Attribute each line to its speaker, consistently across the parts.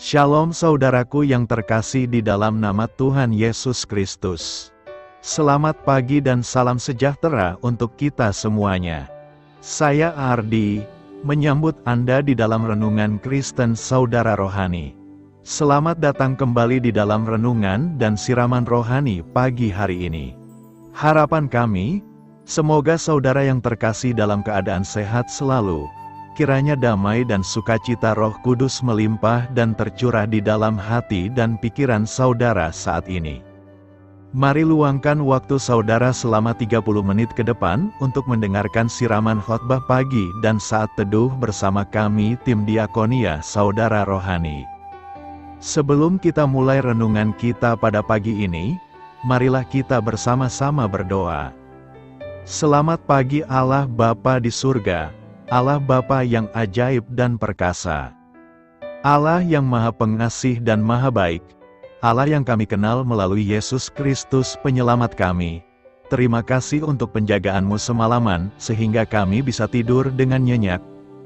Speaker 1: Shalom saudaraku yang terkasih di dalam nama Tuhan Yesus Kristus. Selamat pagi dan salam sejahtera untuk kita semuanya. Saya Ardi, menyambut Anda di dalam Renungan Kristen Saudara Rohani. Selamat datang kembali di dalam renungan dan siraman rohani pagi hari ini. Harapan kami, semoga saudara yang terkasih dalam keadaan sehat selalu. Kiranya damai dan sukacita Roh Kudus melimpah dan tercurah di dalam hati dan pikiran saudara saat ini. Mari luangkan waktu saudara selama 30 menit ke depan untuk mendengarkan siraman khotbah pagi dan saat teduh bersama kami tim Diakonia Saudara Rohani. Sebelum kita mulai renungan kita pada pagi ini, marilah kita bersama-sama berdoa. Selamat pagi Allah Bapa di surga, Allah Bapa yang ajaib dan perkasa. Allah yang Maha Pengasih dan Maha Baik. Allah yang kami kenal melalui Yesus Kristus penyelamat kami. Terima kasih untuk penjagaan-Mu semalaman, sehingga kami bisa tidur dengan nyenyak.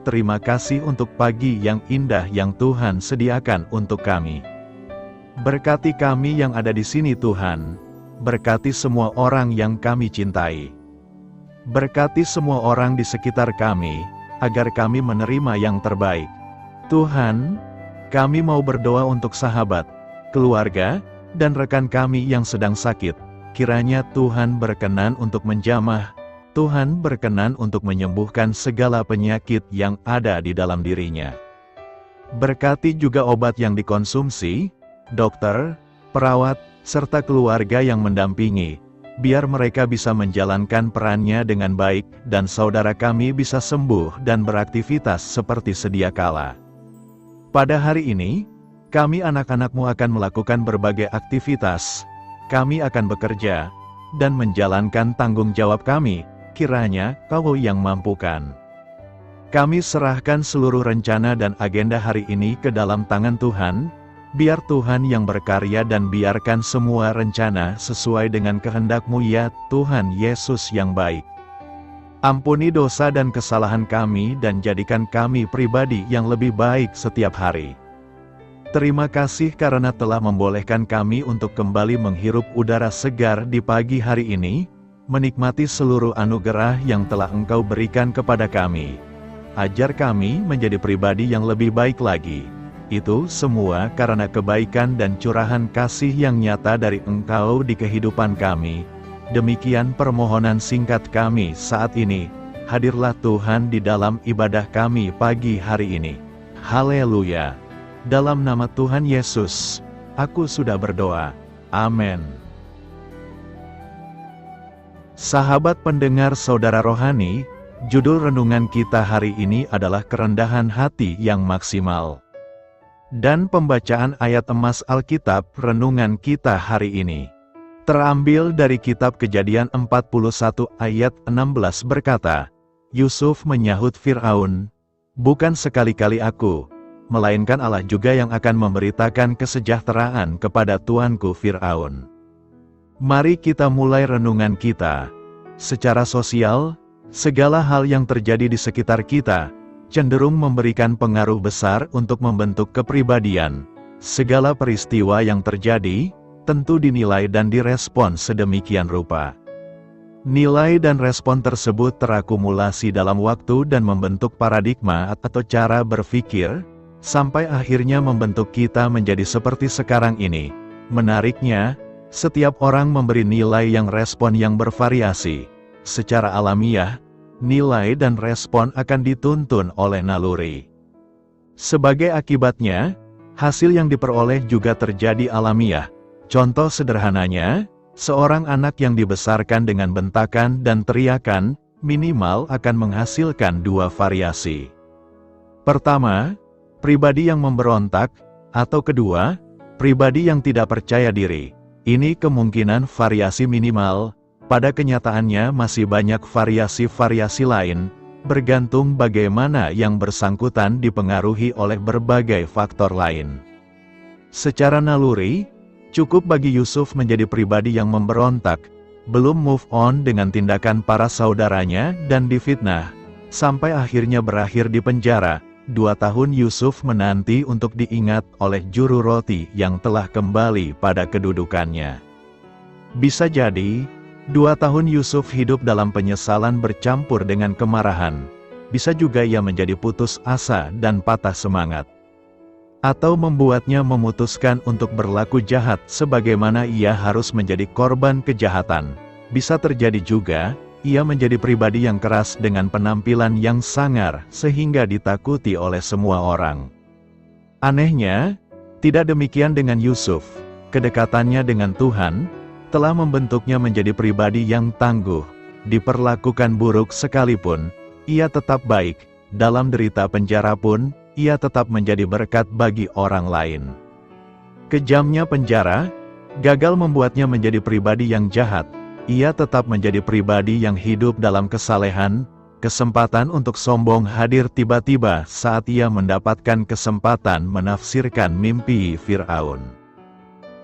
Speaker 1: Terima kasih untuk pagi yang indah yang Tuhan sediakan untuk kami. Berkati kami yang ada di sini Tuhan. Berkati semua orang yang kami cintai. Berkati semua orang di sekitar kami, agar kami menerima yang terbaik. Tuhan, kami mau berdoa untuk sahabat, keluarga, dan rekan kami yang sedang sakit. Kiranya Tuhan berkenan untuk menjamah, Tuhan berkenan untuk menyembuhkan segala penyakit yang ada di dalam dirinya. Berkati juga obat yang dikonsumsi, dokter, perawat, serta keluarga yang mendampingi, biar mereka bisa menjalankan perannya dengan baik, dan saudara kami bisa sembuh dan beraktivitas seperti sedia kala. Pada hari ini, kami anak-anak-Mu akan melakukan berbagai aktivitas, kami akan bekerja, dan menjalankan tanggung jawab kami, kiranya Kau yang mampukan. Kami serahkan seluruh rencana dan agenda hari ini ke dalam tangan Tuhan. Biar Tuhan yang berkarya dan biarkan semua rencana sesuai dengan kehendak-Mu ya Tuhan Yesus yang baik. Ampuni dosa dan kesalahan kami dan jadikan kami pribadi yang lebih baik setiap hari. Terima kasih karena telah membolehkan kami untuk kembali menghirup udara segar di pagi hari ini, menikmati seluruh anugerah yang telah Engkau berikan kepada kami. Ajar kami menjadi pribadi yang lebih baik lagi. Itu semua karena kebaikan dan curahan kasih yang nyata dari Engkau di kehidupan kami. Demikian permohonan singkat kami saat ini. Hadirlah Tuhan di dalam ibadah kami pagi hari ini. Haleluya. Dalam nama Tuhan Yesus, aku sudah berdoa. Amin. Sahabat pendengar saudara rohani, judul renungan kita hari ini adalah kerendahan hati yang maksimal. Dan pembacaan ayat emas Alkitab renungan kita hari ini terambil dari kitab Kejadian 41 ayat 16 berkata, Yusuf menyahut Fir'aun, "Bukan sekali-kali aku, melainkan Allah juga yang akan memberitakan kesejahteraan kepada tuanku Fir'aun." Mari kita mulai renungan kita. Secara sosial, segala hal yang terjadi di sekitar kita cenderung memberikan pengaruh besar untuk membentuk kepribadian. Segala peristiwa yang terjadi, tentu dinilai dan direspon sedemikian rupa. Nilai dan respon tersebut terakumulasi dalam waktu dan membentuk paradigma atau cara berpikir, sampai akhirnya membentuk kita menjadi seperti sekarang ini. Menariknya, setiap orang memberi nilai yang respon yang bervariasi. Secara alamiah, nilai dan respon akan dituntun oleh naluri. Sebagai akibatnya, hasil yang diperoleh juga terjadi alamiah. Contoh sederhananya, seorang anak yang dibesarkan dengan bentakan dan teriakan, minimal akan menghasilkan dua variasi. Pertama, pribadi yang memberontak, atau kedua, pribadi yang tidak percaya diri. Ini kemungkinan variasi minimal. Pada kenyataannya masih banyak variasi-variasi lain, bergantung bagaimana yang bersangkutan dipengaruhi oleh berbagai faktor lain. Secara naluri, cukup bagi Yusuf menjadi pribadi yang memberontak, belum move on dengan tindakan para saudaranya dan difitnah, sampai akhirnya berakhir di penjara, 2 tahun Yusuf menanti untuk diingat oleh juru roti yang telah kembali pada kedudukannya. Bisa jadi, 2 tahun Yusuf hidup dalam penyesalan bercampur dengan kemarahan. Bisa juga ia menjadi putus asa dan patah semangat. Atau membuatnya memutuskan untuk berlaku jahat sebagaimana ia harus menjadi korban kejahatan. Bisa terjadi juga, ia menjadi pribadi yang keras dengan penampilan yang sangar sehingga ditakuti oleh semua orang. Anehnya, tidak demikian dengan Yusuf. Kedekatannya dengan Tuhan telah membentuknya menjadi pribadi yang tangguh. Diperlakukan buruk sekalipun, ia tetap baik. Dalam derita penjara pun, ia tetap menjadi berkat bagi orang lain. Kejamnya penjara gagal membuatnya menjadi pribadi yang jahat. Ia tetap menjadi pribadi yang hidup dalam kesalehan. Kesempatan untuk sombong hadir tiba-tiba saat ia mendapatkan kesempatan menafsirkan mimpi Firaun.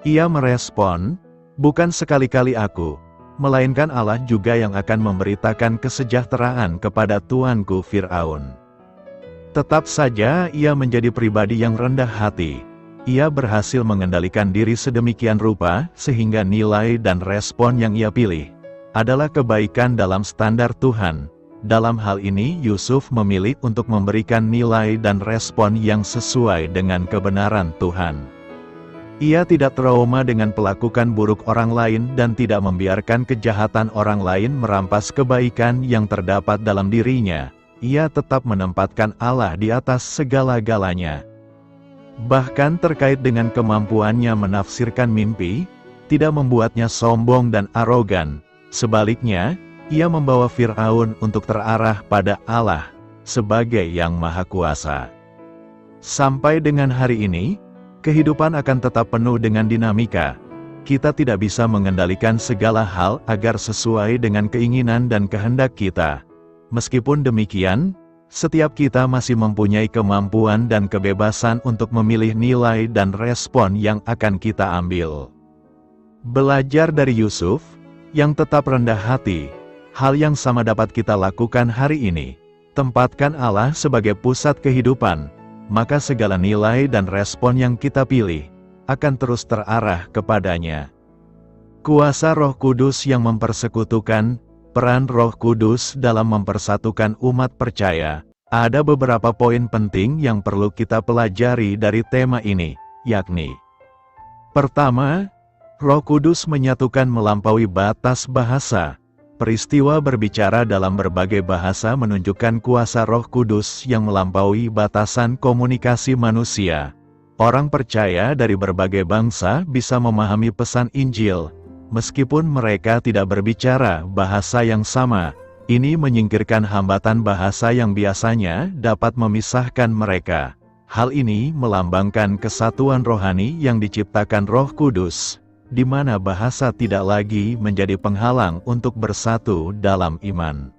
Speaker 1: Ia merespon, "Bukan sekali-kali aku, melainkan Allah juga yang akan memberitakan kesejahteraan kepada tuanku Firaun." Tetap saja ia menjadi pribadi yang rendah hati. Ia berhasil mengendalikan diri sedemikian rupa, sehingga nilai dan respon yang ia pilih adalah kebaikan dalam standar Tuhan. Dalam hal ini Yusuf memilih untuk memberikan nilai dan respon yang sesuai dengan kebenaran Tuhan. Ia tidak trauma dengan pelakukan buruk orang lain dan tidak membiarkan kejahatan orang lain merampas kebaikan yang terdapat dalam dirinya. Ia tetap menempatkan Allah di atas segala-galanya. Bahkan terkait dengan kemampuannya menafsirkan mimpi, tidak membuatnya sombong dan arogan. Sebaliknya, ia membawa Firaun untuk terarah pada Allah sebagai yang Maha Kuasa. Sampai dengan hari ini, kehidupan akan tetap penuh dengan dinamika. Kita tidak bisa mengendalikan segala hal agar sesuai dengan keinginan dan kehendak kita. Meskipun demikian, setiap kita masih mempunyai kemampuan dan kebebasan untuk memilih nilai dan respon yang akan kita ambil. Belajar dari Yusuf, yang tetap rendah hati, hal yang sama dapat kita lakukan hari ini. Tempatkan Allah sebagai pusat kehidupan, maka segala nilai dan respon yang kita pilih akan terus terarah kepadanya. Kuasa Roh Kudus yang mempersekutukan. Peran Roh Kudus dalam mempersatukan umat percaya. Ada beberapa poin penting yang perlu kita pelajari dari tema ini, yakni: pertama, Roh Kudus menyatukan melampaui batas bahasa. Peristiwa berbicara dalam berbagai bahasa menunjukkan kuasa Roh Kudus yang melampaui batasan komunikasi manusia. Orang percaya dari berbagai bangsa bisa memahami pesan Injil. Meskipun mereka tidak berbicara bahasa yang sama, ini menyingkirkan hambatan bahasa yang biasanya dapat memisahkan mereka. Hal ini melambangkan kesatuan rohani yang diciptakan Roh Kudus, di mana bahasa tidak lagi menjadi penghalang untuk bersatu dalam iman.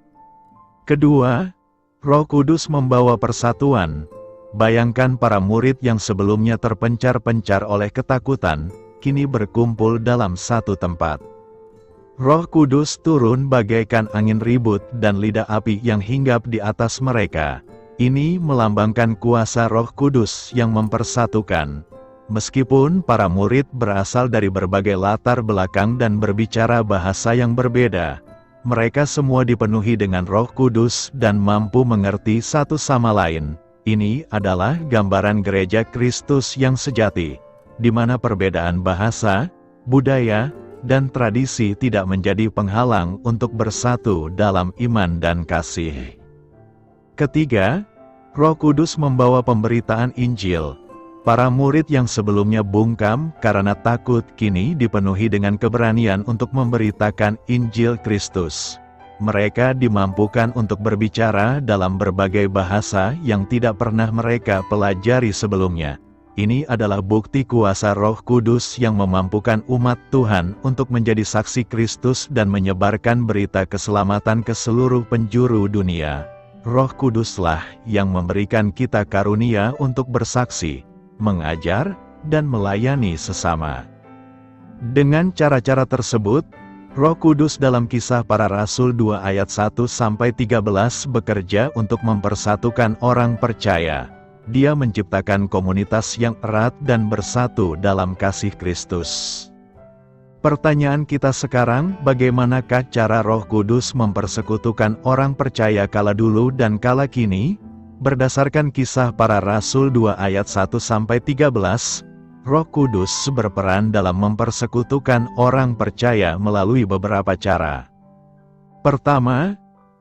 Speaker 1: Kedua, Roh Kudus membawa persatuan. Bayangkan para murid yang sebelumnya terpencar-pencar oleh ketakutan, kini berkumpul dalam satu tempat. Roh Kudus turun bagaikan angin ribut dan lidah api yang hinggap di atas mereka. Ini melambangkan kuasa Roh Kudus yang mempersatukan. Meskipun para murid berasal dari berbagai latar belakang dan berbicara bahasa yang berbeda, mereka semua dipenuhi dengan Roh Kudus dan mampu mengerti satu sama lain. Ini adalah gambaran gereja Kristus yang sejati, di mana perbedaan bahasa, budaya, dan tradisi tidak menjadi penghalang untuk bersatu dalam iman dan kasih. Ketiga, Roh Kudus membawa pemberitaan Injil. Para murid yang sebelumnya bungkam karena takut kini dipenuhi dengan keberanian untuk memberitakan Injil Kristus. Mereka dimampukan untuk berbicara dalam berbagai bahasa yang tidak pernah mereka pelajari sebelumnya. Ini adalah bukti kuasa Roh Kudus yang memampukan umat Tuhan untuk menjadi saksi Kristus dan menyebarkan berita keselamatan ke seluruh penjuru dunia. Roh Kuduslah yang memberikan kita karunia untuk bersaksi, mengajar, dan melayani sesama. Dengan cara-cara tersebut, Roh Kudus dalam Kisah Para Rasul 2 ayat 1-13 bekerja untuk mempersatukan orang percaya. Dia menciptakan komunitas yang erat dan bersatu dalam kasih Kristus. Pertanyaan kita sekarang, bagaimanakah cara Roh Kudus mempersekutukan orang percaya kala dulu dan kala kini? Berdasarkan Kisah Para Rasul 2 ayat 1-13, Roh Kudus berperan dalam mempersekutukan orang percaya melalui beberapa cara. Pertama,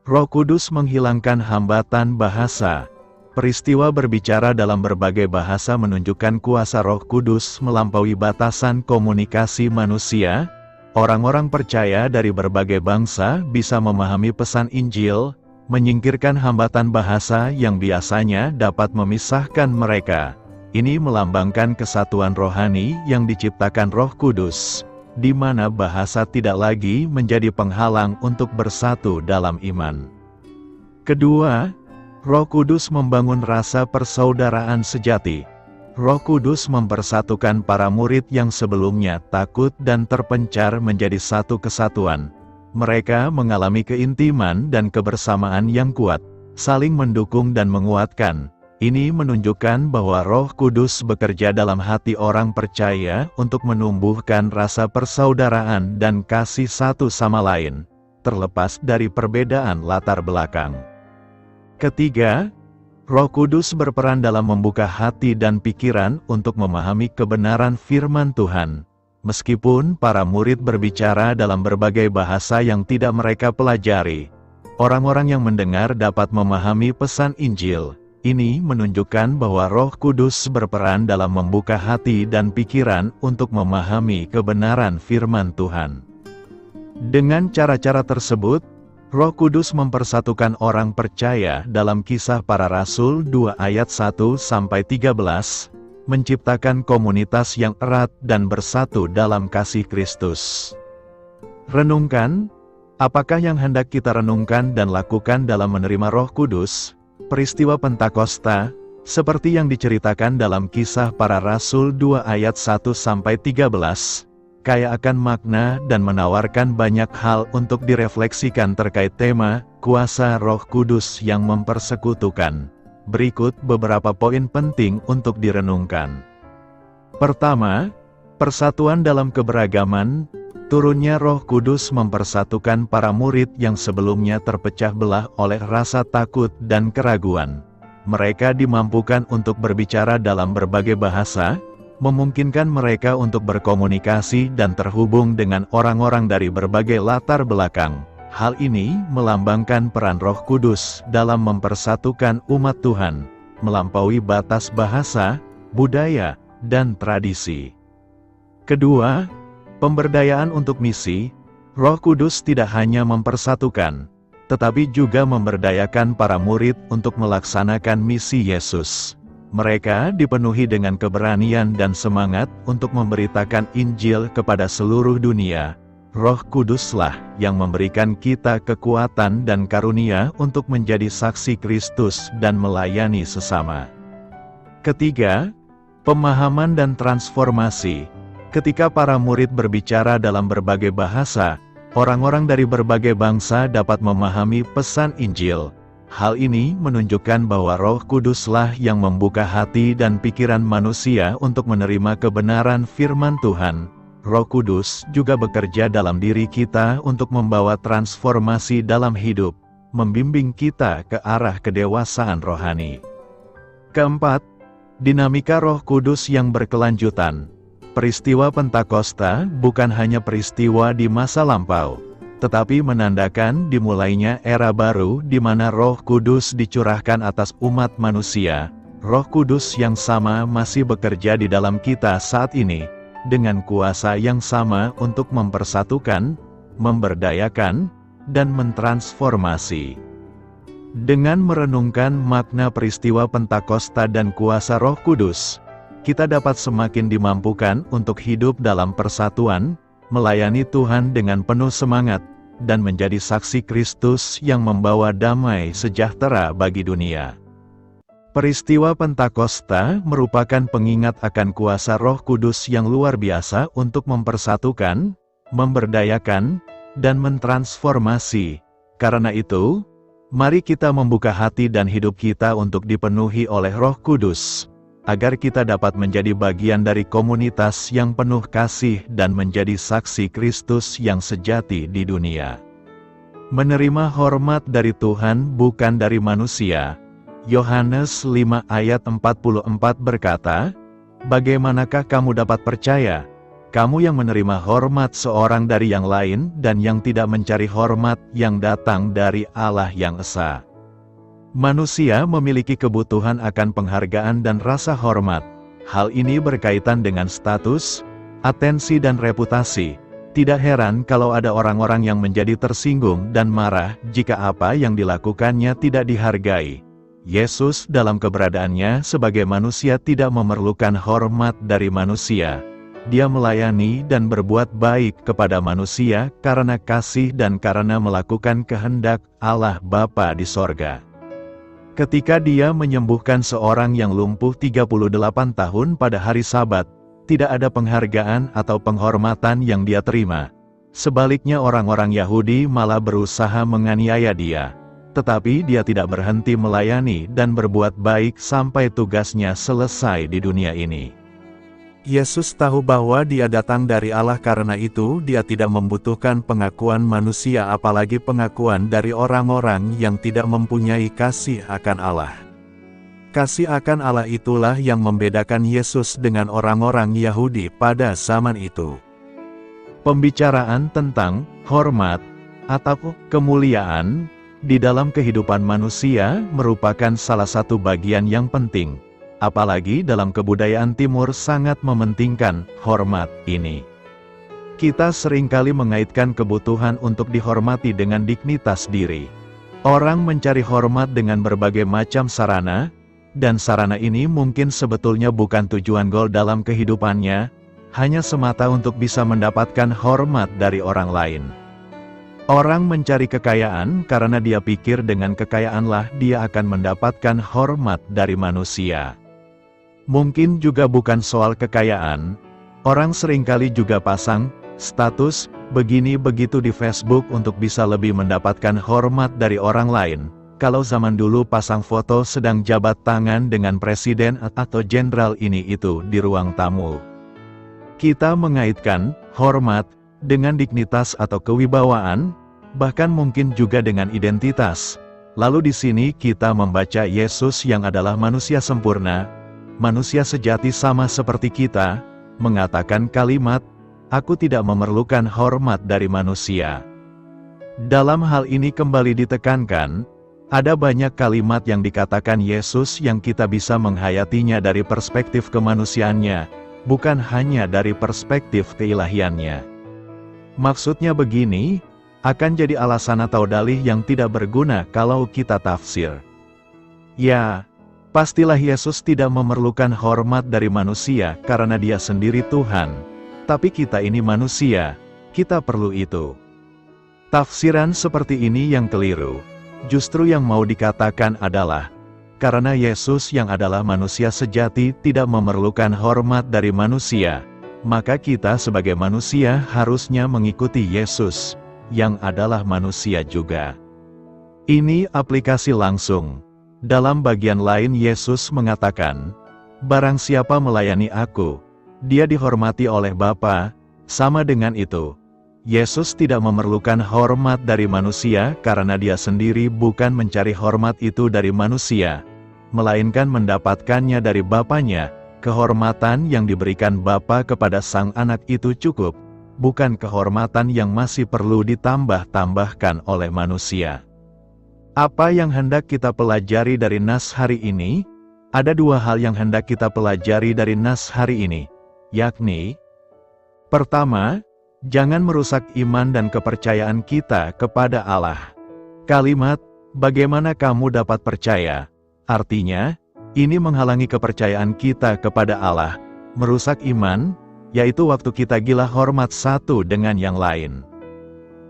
Speaker 1: Roh Kudus menghilangkan hambatan bahasa. Peristiwa berbicara dalam berbagai bahasa menunjukkan kuasa Roh Kudus melampaui batasan komunikasi manusia. Orang-orang percaya dari berbagai bangsa bisa memahami pesan Injil, menyingkirkan hambatan bahasa yang biasanya dapat memisahkan mereka. Ini melambangkan kesatuan rohani yang diciptakan Roh Kudus, di mana bahasa tidak lagi menjadi penghalang untuk bersatu dalam iman. Kedua, Roh Kudus membangun rasa persaudaraan sejati. Roh Kudus mempersatukan para murid yang sebelumnya takut dan terpencar menjadi satu kesatuan. Mereka mengalami keintiman dan kebersamaan yang kuat, saling mendukung dan menguatkan. Ini menunjukkan bahwa Roh Kudus bekerja dalam hati orang percaya untuk menumbuhkan rasa persaudaraan dan kasih satu sama lain, terlepas dari perbedaan latar belakang. Ketiga, Roh Kudus berperan dalam membuka hati dan pikiran untuk memahami kebenaran firman Tuhan. Meskipun para murid berbicara dalam berbagai bahasa yang tidak mereka pelajari, orang-orang yang mendengar dapat memahami pesan Injil. Ini menunjukkan bahwa Roh Kudus berperan dalam membuka hati dan pikiran untuk memahami kebenaran firman Tuhan. Dengan cara-cara tersebut, Roh Kudus mempersatukan orang percaya dalam Kisah Para Rasul 2 ayat 1-13, menciptakan komunitas yang erat dan bersatu dalam kasih Kristus. Renungkan, apakah yang hendak kita renungkan dan lakukan dalam menerima Roh Kudus? Peristiwa Pentakosta, seperti yang diceritakan dalam Kisah Para Rasul 2 ayat 1-13, kaya akan makna dan menawarkan banyak hal untuk direfleksikan terkait tema, kuasa Roh Kudus yang mempersekutukan. Berikut beberapa poin penting untuk direnungkan. Pertama, persatuan dalam keberagaman. Turunnya Roh Kudus mempersatukan para murid yang sebelumnya terpecah belah oleh rasa takut dan keraguan. Mereka dimampukan untuk berbicara dalam berbagai bahasa, memungkinkan mereka untuk berkomunikasi dan terhubung dengan orang-orang dari berbagai latar belakang. Hal ini melambangkan peran Roh Kudus dalam mempersatukan umat Tuhan, melampaui batas bahasa, budaya, dan tradisi. Kedua, pemberdayaan untuk misi. Roh Kudus tidak hanya mempersatukan, tetapi juga memberdayakan para murid untuk melaksanakan misi Yesus. Mereka dipenuhi dengan keberanian dan semangat untuk memberitakan Injil kepada seluruh dunia. Roh Kuduslah yang memberikan kita kekuatan dan karunia untuk menjadi saksi Kristus dan melayani sesama. Ketiga, pemahaman dan transformasi. Ketika para murid berbicara dalam berbagai bahasa, orang-orang dari berbagai bangsa dapat memahami pesan Injil. Hal ini menunjukkan bahwa Roh Kuduslah yang membuka hati dan pikiran manusia untuk menerima kebenaran firman Tuhan. Roh Kudus juga bekerja dalam diri kita untuk membawa transformasi dalam hidup, membimbing kita ke arah kedewasaan rohani. Keempat, dinamika Roh Kudus yang berkelanjutan. Peristiwa Pentakosta bukan hanya peristiwa di masa lampau, tetapi menandakan dimulainya era baru di mana Roh Kudus dicurahkan atas umat manusia. Roh Kudus yang sama masih bekerja di dalam kita saat ini, dengan kuasa yang sama untuk mempersatukan, memberdayakan, dan mentransformasi. Dengan merenungkan makna peristiwa Pentakosta dan kuasa Roh Kudus, kita dapat semakin dimampukan untuk hidup dalam persatuan, melayani Tuhan dengan penuh semangat, dan menjadi saksi Kristus yang membawa damai sejahtera bagi dunia. Peristiwa Pentakosta merupakan pengingat akan kuasa Roh Kudus yang luar biasa untuk mempersatukan, memberdayakan, dan mentransformasi. Karena itu, mari kita membuka hati dan hidup kita untuk dipenuhi oleh Roh Kudus, agar kita dapat menjadi bagian dari komunitas yang penuh kasih dan menjadi saksi Kristus yang sejati di dunia. Menerima hormat dari Tuhan bukan dari manusia. Yohanes 5 ayat 44 berkata, "Bagaimanakah kamu dapat percaya, kamu yang menerima hormat seorang dari yang lain dan yang tidak mencari hormat yang datang dari Allah yang esa?" Manusia memiliki kebutuhan akan penghargaan dan rasa hormat. Hal ini berkaitan dengan status, atensi dan reputasi. Tidak heran kalau ada orang-orang yang menjadi tersinggung dan marah jika apa yang dilakukannya tidak dihargai. Yesus dalam keberadaannya sebagai manusia tidak memerlukan hormat dari manusia. Dia melayani dan berbuat baik kepada manusia karena kasih dan karena melakukan kehendak Allah Bapa di sorga. Ketika dia menyembuhkan seorang yang lumpuh 38 tahun pada hari Sabat, tidak ada penghargaan atau penghormatan yang dia terima. Sebaliknya orang-orang Yahudi malah berusaha menganiaya dia. Tetapi dia tidak berhenti melayani dan berbuat baik sampai tugasnya selesai di dunia ini. Yesus tahu bahwa dia datang dari Allah, karena itu dia tidak membutuhkan pengakuan manusia, apalagi pengakuan dari orang-orang yang tidak mempunyai kasih akan Allah. Kasih akan Allah itulah yang membedakan Yesus dengan orang-orang Yahudi pada zaman itu. Pembicaraan tentang hormat atau kemuliaan di dalam kehidupan manusia merupakan salah satu bagian yang penting. Apalagi dalam kebudayaan Timur sangat mementingkan hormat ini. Kita seringkali mengaitkan kebutuhan untuk dihormati dengan dignitas diri. Orang mencari hormat dengan berbagai macam sarana, dan sarana ini mungkin sebetulnya bukan tujuan goal dalam kehidupannya, hanya semata untuk bisa mendapatkan hormat dari orang lain. Orang mencari kekayaan karena dia pikir dengan kekayaanlah dia akan mendapatkan hormat dari manusia. Mungkin juga bukan soal kekayaan, orang seringkali juga pasang status begini begitu di Facebook untuk bisa lebih mendapatkan hormat dari orang lain. Kalau zaman dulu pasang foto sedang jabat tangan dengan presiden atau jenderal ini itu di ruang tamu. Kita mengaitkan hormat dengan dignitas atau kewibawaan, bahkan mungkin juga dengan identitas. Lalu di sini kita membaca Yesus yang adalah manusia sempurna, manusia sejati sama seperti kita, mengatakan kalimat, "Aku tidak memerlukan hormat dari manusia." Dalam hal ini kembali ditekankan, ada banyak kalimat yang dikatakan Yesus yang kita bisa menghayatinya dari perspektif kemanusiaannya, bukan hanya dari perspektif keilahiannya. Maksudnya begini, akan jadi alasan atau dalih yang tidak berguna kalau kita tafsir. Ya, pastilah Yesus tidak memerlukan hormat dari manusia karena dia sendiri Tuhan. Tapi kita ini manusia, kita perlu itu. Tafsiran seperti ini yang keliru. Justru yang mau dikatakan adalah, karena Yesus yang adalah manusia sejati tidak memerlukan hormat dari manusia, maka kita sebagai manusia harusnya mengikuti Yesus, yang adalah manusia juga. Ini aplikasi langsung. Dalam bagian lain Yesus mengatakan, "Barang siapa melayani aku, dia dihormati oleh Bapa." Sama dengan itu, Yesus tidak memerlukan hormat dari manusia karena dia sendiri bukan mencari hormat itu dari manusia, melainkan mendapatkannya dari Bapanya. Kehormatan yang diberikan Bapa kepada sang anak itu cukup, bukan kehormatan yang masih perlu ditambah-tambahkan oleh manusia. Apa yang hendak kita pelajari dari nas hari ini? Ada dua hal yang hendak kita pelajari dari nas hari ini, yakni, pertama, jangan merusak iman dan kepercayaan kita kepada Allah. Kalimat, "Bagaimana kamu dapat percaya?" artinya, ini menghalangi kepercayaan kita kepada Allah, merusak iman, yaitu waktu kita gila hormat satu dengan yang lain.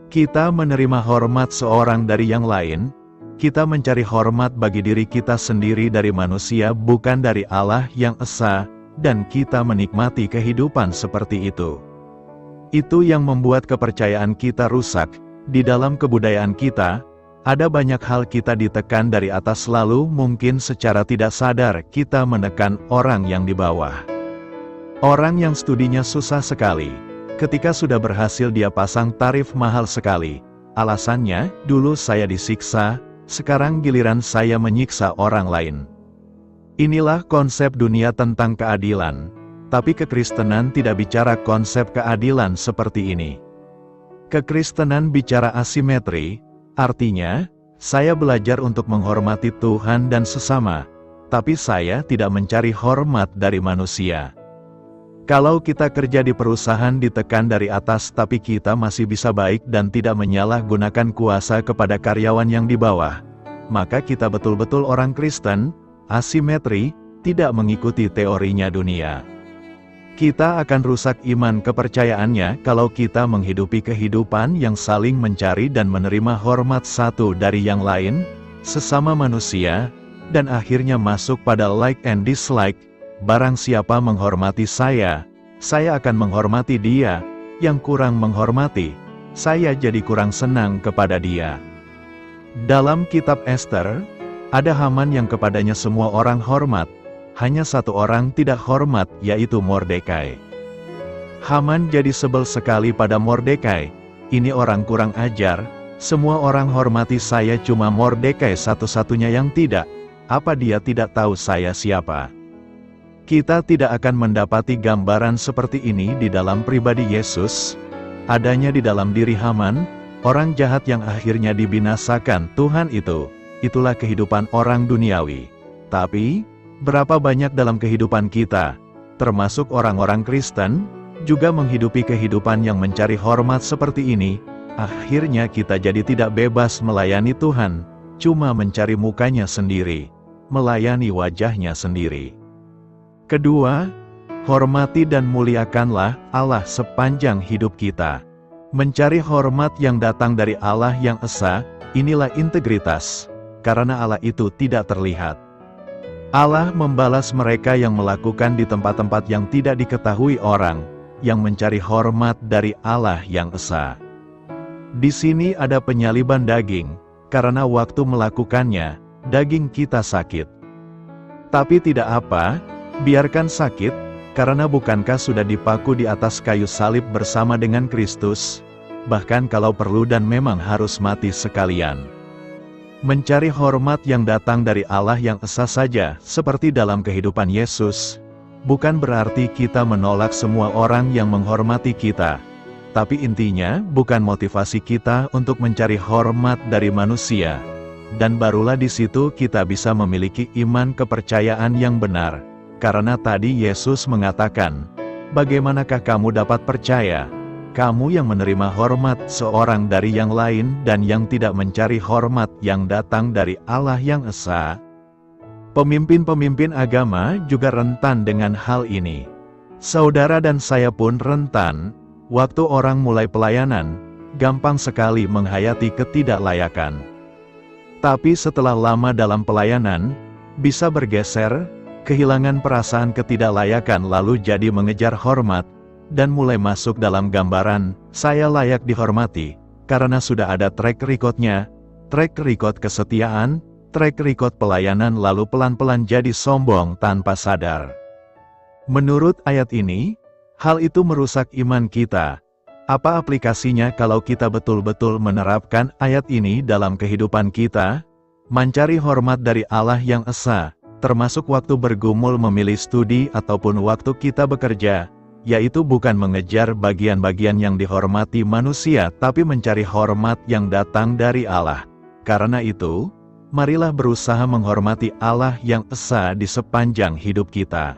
Speaker 1: Kita menerima hormat seorang dari yang lain, kita mencari hormat bagi diri kita sendiri dari manusia bukan dari Allah yang esa, dan kita menikmati kehidupan seperti itu. Itu yang membuat kepercayaan kita rusak. Di dalam kebudayaan kita, ada banyak hal kita ditekan dari atas, lalu mungkin secara tidak sadar kita menekan orang yang di bawah. Orang yang studinya susah sekali, ketika sudah berhasil dia pasang tarif mahal sekali. Alasannya, dulu saya disiksa, sekarang giliran saya menyiksa orang lain. Inilah konsep dunia tentang keadilan. Tapi kekristenan tidak bicara konsep keadilan seperti ini. Kekristenan bicara asimetri, artinya, saya belajar untuk menghormati Tuhan dan sesama, tapi saya tidak mencari hormat dari manusia. Kalau kita kerja di perusahaan ditekan dari atas tapi kita masih bisa baik dan tidak menyalahgunakan kuasa kepada karyawan yang di bawah, maka kita betul-betul orang Kristen. Asimetri, tidak mengikuti teorinya dunia. Kita akan rusak iman kepercayaannya kalau kita menghidupi kehidupan yang saling mencari dan menerima hormat satu dari yang lain, sesama manusia, dan akhirnya masuk pada like and dislike. Barang siapa menghormati saya akan menghormati dia. Yang kurang menghormati, saya jadi kurang senang kepada dia. Dalam kitab Ester, ada Haman yang kepadanya semua orang hormat. Hanya satu orang tidak hormat, yaitu Mordekai. Haman jadi sebel sekali pada Mordekai. Ini orang kurang ajar, semua orang hormati saya, cuma Mordekai satu-satunya yang tidak. Apa dia tidak tahu saya siapa? Kita tidak akan mendapati gambaran seperti ini di dalam pribadi Yesus. Adanya di dalam diri Haman, orang jahat yang akhirnya dibinasakan Tuhan itu. Itulah kehidupan orang duniawi. Tapi, berapa banyak dalam kehidupan kita, termasuk orang-orang Kristen, juga menghidupi kehidupan yang mencari hormat seperti ini. Akhirnya kita jadi tidak bebas melayani Tuhan, cuma mencari mukanya sendiri, melayani wajahnya sendiri. Kedua, hormati dan muliakanlah Allah sepanjang hidup kita. Mencari hormat yang datang dari Allah yang esa, inilah integritas, karena Allah itu tidak terlihat. Allah membalas mereka yang melakukan di tempat-tempat yang tidak diketahui orang, yang mencari hormat dari Allah yang esa. Di sini ada penyaliban daging, karena waktu melakukannya, daging kita sakit. Tapi tidak apa, biarkan sakit, karena bukankah sudah dipaku di atas kayu salib bersama dengan Kristus, bahkan kalau perlu dan memang harus mati sekalian. Mencari hormat yang datang dari Allah yang esa saja, seperti dalam kehidupan Yesus, bukan berarti kita menolak semua orang yang menghormati kita. Tapi intinya, bukan motivasi kita untuk mencari hormat dari manusia. Dan barulah di situ kita bisa memiliki iman kepercayaan yang benar. Karena tadi Yesus mengatakan, bagaimanakah kamu dapat percaya? Kamu yang menerima hormat seorang dari yang lain dan yang tidak mencari hormat yang datang dari Allah yang esa. Pemimpin-pemimpin agama juga rentan dengan hal ini. Saudara dan saya pun rentan, waktu orang mulai pelayanan, gampang sekali menghayati ketidaklayakan. Tapi setelah lama dalam pelayanan, bisa bergeser, kehilangan perasaan ketidaklayakan lalu jadi mengejar hormat, dan mulai masuk dalam gambaran, saya layak dihormati, karena sudah ada track record-nya, track record kesetiaan, track record pelayanan, lalu pelan-pelan jadi sombong tanpa sadar. Menurut ayat ini, hal itu merusak iman kita. Apa aplikasinya kalau kita betul-betul menerapkan ayat ini dalam kehidupan kita? Mencari hormat dari Allah yang esa, termasuk waktu bergumul memilih studi ataupun waktu kita bekerja, yaitu bukan mengejar bagian-bagian yang dihormati manusia tapi mencari hormat yang datang dari Allah. Karena itu, marilah berusaha menghormati Allah yang esa di sepanjang hidup kita.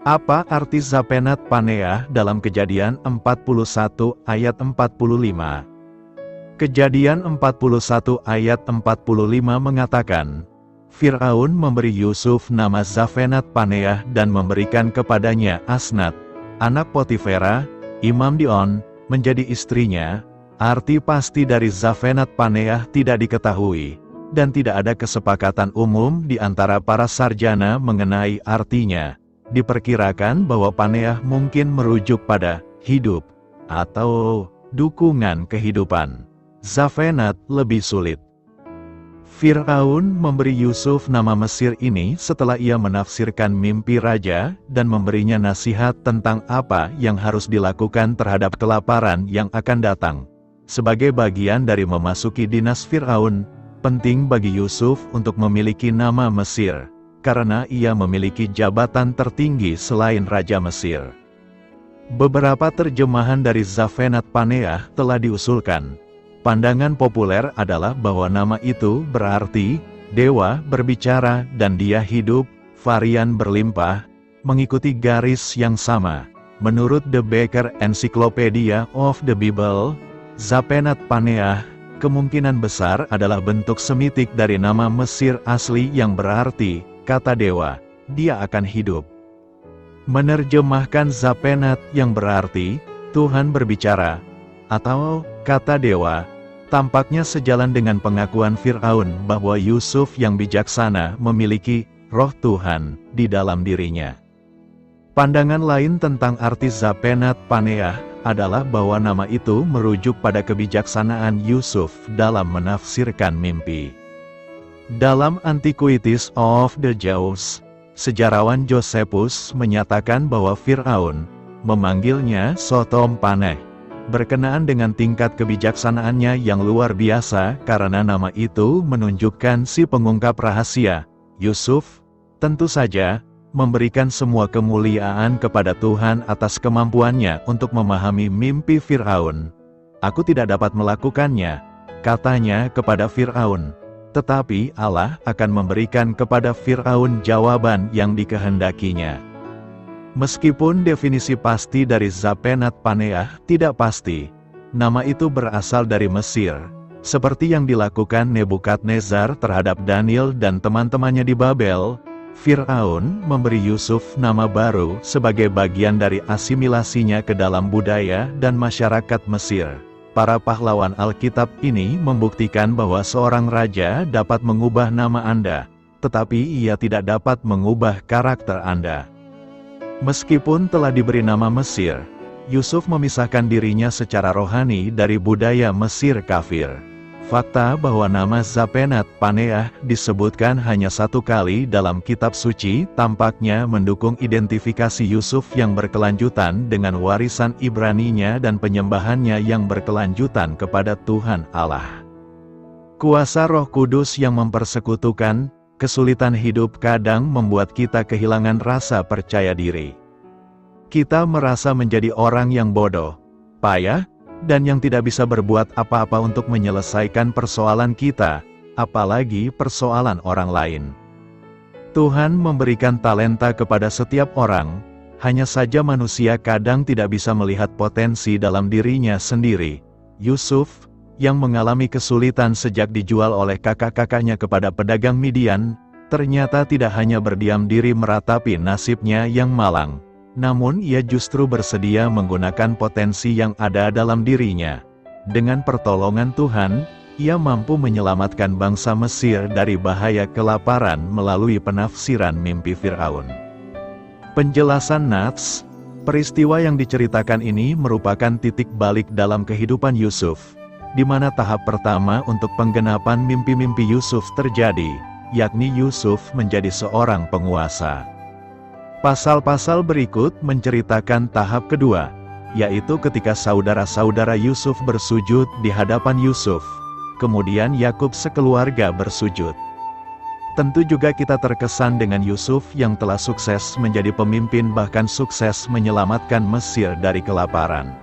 Speaker 1: Apa arti Zapenat Paneah dalam Kejadian 41 ayat 45? Kejadian 41 ayat 45 mengatakan, Fir'aun memberi Yusuf nama Zapenat Paneah dan memberikan kepadanya Asnat, anak Potifera, Imam Dion, menjadi istrinya. Arti pasti dari Zapenat Paneah tidak diketahui, dan tidak ada kesepakatan umum di antara para sarjana mengenai artinya. Diperkirakan bahwa Paneah mungkin merujuk pada hidup. atau dukungan kehidupan. Zafenat lebih sulit. Fir'aun memberi Yusuf nama Mesir ini setelah ia menafsirkan mimpi raja dan memberinya nasihat tentang apa yang harus dilakukan terhadap kelaparan yang akan datang. Sebagai bagian dari memasuki dinas Fir'aun, penting bagi Yusuf untuk memiliki nama Mesir, karena ia memiliki jabatan tertinggi selain Raja Mesir. Beberapa terjemahan dari Zafenat Paneah telah diusulkan. Pandangan populer adalah bahwa nama itu berarti dewa berbicara dan dia hidup, varian berlimpah, mengikuti garis yang sama. Menurut The Baker Encyclopedia of the Bible, Zafenat Paneah kemungkinan besar adalah bentuk semitik dari nama Mesir asli yang berarti kata dewa, dia akan hidup. Menerjemahkan Zafenat yang berarti Tuhan berbicara atau kata dewa, tampaknya sejalan dengan pengakuan Fir'aun bahwa Yusuf yang bijaksana memiliki roh Tuhan di dalam dirinya. Pandangan lain tentang arti Zafenat Paneah adalah bahwa nama itu merujuk pada kebijaksanaan Yusuf dalam menafsirkan mimpi. Dalam Antiquities of the Jews, sejarawan Josephus menyatakan bahwa Fir'aun memanggilnya Sotom Paneh, berkenaan dengan tingkat kebijaksanaannya yang luar biasa karena nama itu menunjukkan si pengungkap rahasia, Yusuf, tentu saja, memberikan semua kemuliaan kepada Tuhan atas kemampuannya untuk memahami mimpi Fir'aun. Aku tidak dapat melakukannya, katanya kepada Fir'aun. Tetapi Allah akan memberikan kepada Fir'aun jawaban yang dikehendakinya. Meskipun definisi pasti dari Zafenat Paneah tidak pasti, nama itu berasal dari Mesir, seperti yang dilakukan Nebukadnezar terhadap Daniel dan teman-temannya di Babel. Fir'aun memberi Yusuf nama baru sebagai bagian dari asimilasinya ke dalam budaya dan masyarakat Mesir. Para pahlawan Alkitab ini membuktikan bahwa seorang raja dapat mengubah nama Anda, tetapi ia tidak dapat mengubah karakter Anda. Meskipun telah diberi nama Mesir, Yusuf memisahkan dirinya secara rohani dari budaya Mesir kafir. Fakta bahwa nama Zafenat Paneah disebutkan hanya satu kali dalam kitab suci tampaknya mendukung identifikasi Yusuf yang berkelanjutan dengan warisan Ibraninya dan penyembahannya yang berkelanjutan kepada Tuhan Allah. Kuasa Roh Kudus yang mempersekutukan, kesulitan hidup kadang membuat kita kehilangan rasa percaya diri. Kita merasa menjadi orang yang bodoh, payah, dan yang tidak bisa berbuat apa-apa untuk menyelesaikan persoalan kita, apalagi persoalan orang lain. Tuhan memberikan talenta kepada setiap orang, hanya saja manusia kadang tidak bisa melihat potensi dalam dirinya sendiri. Yusuf, yang mengalami kesulitan sejak dijual oleh kakak-kakaknya kepada pedagang Midian, ternyata tidak hanya berdiam diri meratapi nasibnya yang malang, namun ia justru bersedia menggunakan potensi yang ada dalam dirinya. Dengan pertolongan Tuhan, ia mampu menyelamatkan bangsa Mesir dari bahaya kelaparan melalui penafsiran mimpi Fir'aun. Penjelasan Nats, peristiwa yang diceritakan ini merupakan titik balik dalam kehidupan Yusuf, di mana tahap pertama untuk penggenapan mimpi-mimpi Yusuf terjadi, yakni Yusuf menjadi seorang penguasa. Pasal-pasal berikut menceritakan tahap kedua, yaitu ketika saudara-saudara Yusuf bersujud di hadapan Yusuf, kemudian Yakub sekeluarga bersujud. Tentu juga kita terkesan dengan Yusuf yang telah sukses menjadi pemimpin bahkan sukses menyelamatkan Mesir dari kelaparan.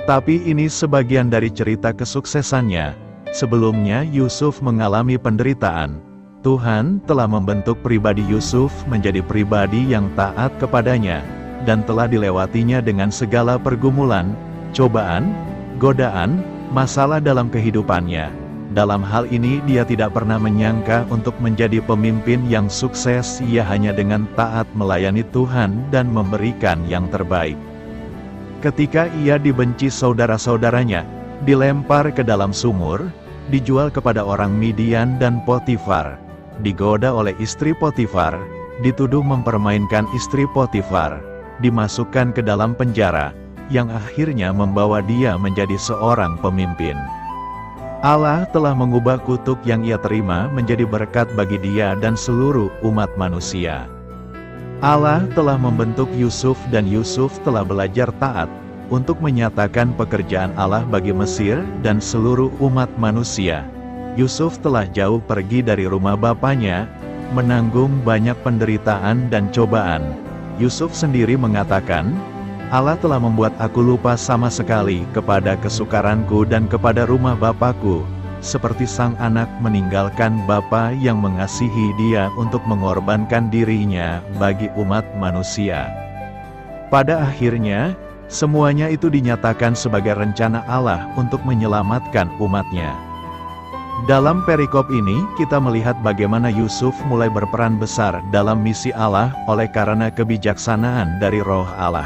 Speaker 1: Tapi ini sebagian dari cerita kesuksesannya. Sebelumnya Yusuf mengalami penderitaan. Tuhan telah membentuk pribadi Yusuf menjadi pribadi yang taat kepadanya, dan telah dilewatinya dengan segala pergumulan, cobaan, godaan, masalah dalam kehidupannya. Dalam hal ini dia tidak pernah menyangka untuk menjadi pemimpin yang sukses, ia hanya dengan taat melayani Tuhan dan memberikan yang terbaik. Ketika ia dibenci saudara-saudaranya, dilempar ke dalam sumur, dijual kepada orang Midian dan Potifar, digoda oleh istri Potifar, dituduh mempermainkan istri Potifar, dimasukkan ke dalam penjara, yang akhirnya membawa dia menjadi seorang pemimpin. Allah telah mengubah kutuk yang ia terima menjadi berkat bagi dia dan seluruh umat manusia. Allah telah membentuk Yusuf dan Yusuf telah belajar taat untuk menyatakan pekerjaan Allah bagi Mesir dan seluruh umat manusia. Yusuf telah jauh pergi dari rumah bapaknya, menanggung banyak penderitaan dan cobaan. Yusuf sendiri mengatakan, Allah telah membuat aku lupa sama sekali kepada kesukaranku dan kepada rumah Bapakku, seperti sang anak meninggalkan bapa yang mengasihi dia untuk mengorbankan dirinya bagi umat manusia. Pada akhirnya, semuanya itu dinyatakan sebagai rencana Allah untuk menyelamatkan umatnya. Dalam perikop ini, kita melihat bagaimana Yusuf mulai berperan besar dalam misi Allah oleh karena kebijaksanaan dari Roh Allah.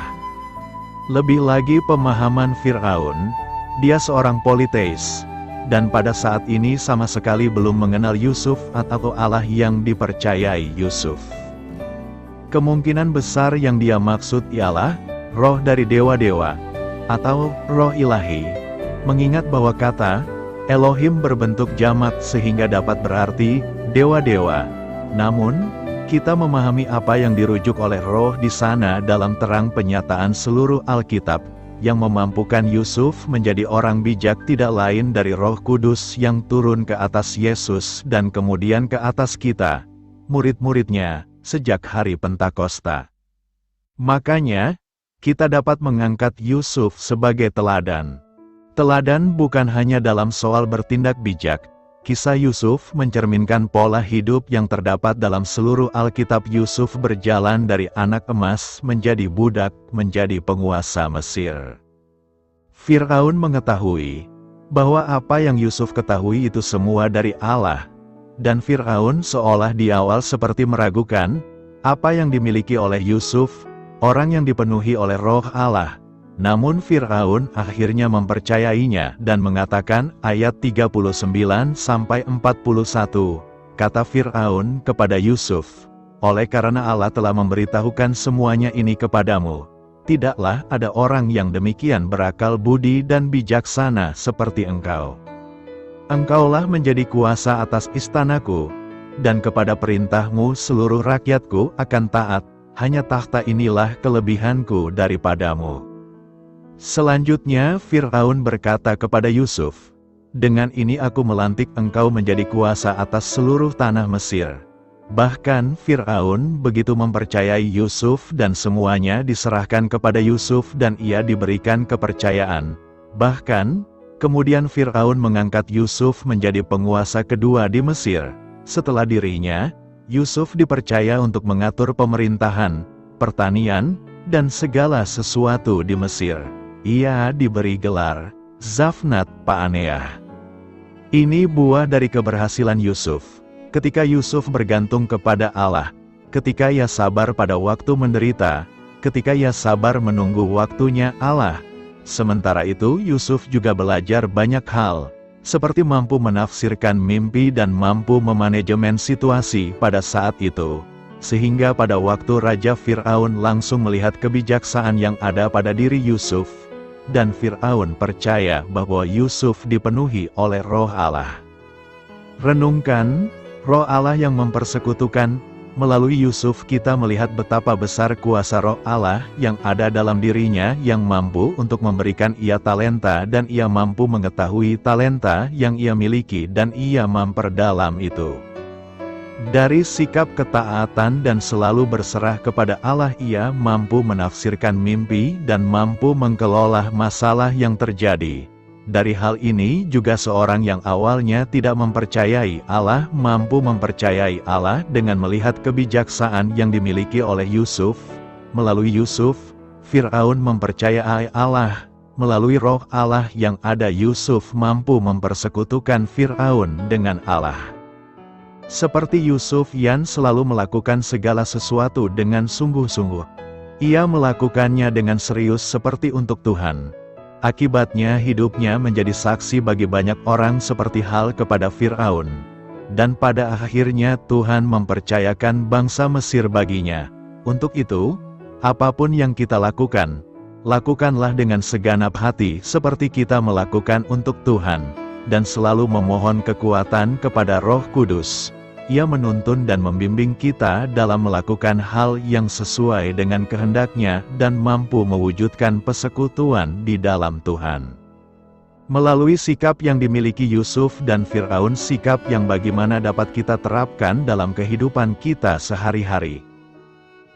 Speaker 1: Lebih lagi pemahaman Fir'aun, dia seorang politeis, dan pada saat ini sama sekali belum mengenal Yusuf atau Allah yang dipercayai Yusuf. Kemungkinan besar yang dia maksud ialah roh dari dewa-dewa, atau roh ilahi, mengingat bahwa kata Elohim berbentuk jamak sehingga dapat berarti dewa-dewa. Namun, kita memahami apa yang dirujuk oleh roh di sana dalam terang penyataan seluruh Alkitab, yang memampukan Yusuf menjadi orang bijak tidak lain dari Roh Kudus yang turun ke atas Yesus dan kemudian ke atas kita, murid-muridnya, sejak hari Pentakosta. Makanya, kita dapat mengangkat Yusuf sebagai teladan. Teladan bukan hanya dalam soal bertindak bijak. Kisah Yusuf mencerminkan pola hidup yang terdapat dalam seluruh Alkitab. Yusuf berjalan dari anak emas menjadi budak, menjadi penguasa Mesir. Fir'aun mengetahui bahwa apa yang Yusuf ketahui itu semua dari Allah, dan Fir'aun seolah di awal seperti meragukan apa yang dimiliki oleh Yusuf, orang yang dipenuhi oleh Roh Allah. Namun Fir'aun akhirnya mempercayainya dan mengatakan ayat 39-41, kata Fir'aun kepada Yusuf, oleh karena Allah telah memberitahukan semuanya ini kepadamu, tidaklah ada orang yang demikian berakal budi dan bijaksana seperti engkau. Engkaulah menjadi kuasa atas istanaku, dan kepada perintahmu seluruh rakyatku akan taat, hanya takhta inilah kelebihanku daripadamu. Selanjutnya Fir'aun berkata kepada Yusuf, dengan ini aku melantik engkau menjadi kuasa atas seluruh tanah Mesir. Bahkan Fir'aun begitu mempercayai Yusuf dan semuanya diserahkan kepada Yusuf dan ia diberikan kepercayaan. Bahkan, kemudian Fir'aun mengangkat Yusuf menjadi penguasa kedua di Mesir. Setelah dirinya, Yusuf dipercaya untuk mengatur pemerintahan, pertanian, dan segala sesuatu di Mesir. Ia diberi gelar Zafnat Paaneah. Ini buah dari keberhasilan Yusuf. Ketika Yusuf bergantung kepada Allah, ketika ia sabar pada waktu menderita, ketika ia sabar menunggu waktunya Allah. Sementara itu Yusuf juga belajar banyak hal, seperti mampu menafsirkan mimpi dan mampu memanajemen situasi pada saat itu. Sehingga pada waktu Raja Fir'aun langsung melihat kebijaksanaan yang ada pada diri Yusuf, dan Fir'aun percaya bahwa Yusuf dipenuhi oleh Roh Allah. Renungkan, Roh Allah yang mempersekutukan, melalui Yusuf kita melihat betapa besar kuasa Roh Allah yang ada dalam dirinya yang mampu untuk memberikan ia talenta dan ia mampu mengetahui talenta yang ia miliki dan ia memperdalam itu. Dari sikap ketaatan dan selalu berserah kepada Allah ia mampu menafsirkan mimpi dan mampu mengelola masalah yang terjadi. Dari hal ini juga seorang yang awalnya tidak mempercayai Allah mampu mempercayai Allah dengan melihat kebijaksanaan yang dimiliki oleh Yusuf. Melalui Yusuf, Fir'aun mempercayai Allah. Melalui Roh Allah yang ada Yusuf mampu mempersekutukan Fir'aun dengan Allah. Seperti Yusuf yang selalu melakukan segala sesuatu dengan sungguh-sungguh. Ia melakukannya dengan serius seperti untuk Tuhan. Akibatnya hidupnya menjadi saksi bagi banyak orang seperti hal kepada Fir'aun. Dan pada akhirnya Tuhan mempercayakan bangsa Mesir baginya. Untuk itu, apapun yang kita lakukan, lakukanlah dengan segenap hati seperti kita melakukan untuk Tuhan, dan selalu memohon kekuatan kepada Roh Kudus. Ia menuntun dan membimbing kita dalam melakukan hal yang sesuai dengan kehendak-Nya dan mampu mewujudkan persekutuan di dalam Tuhan. Melalui sikap yang dimiliki Yusuf dan Firaun, sikap yang bagaimana dapat kita terapkan dalam kehidupan kita sehari-hari.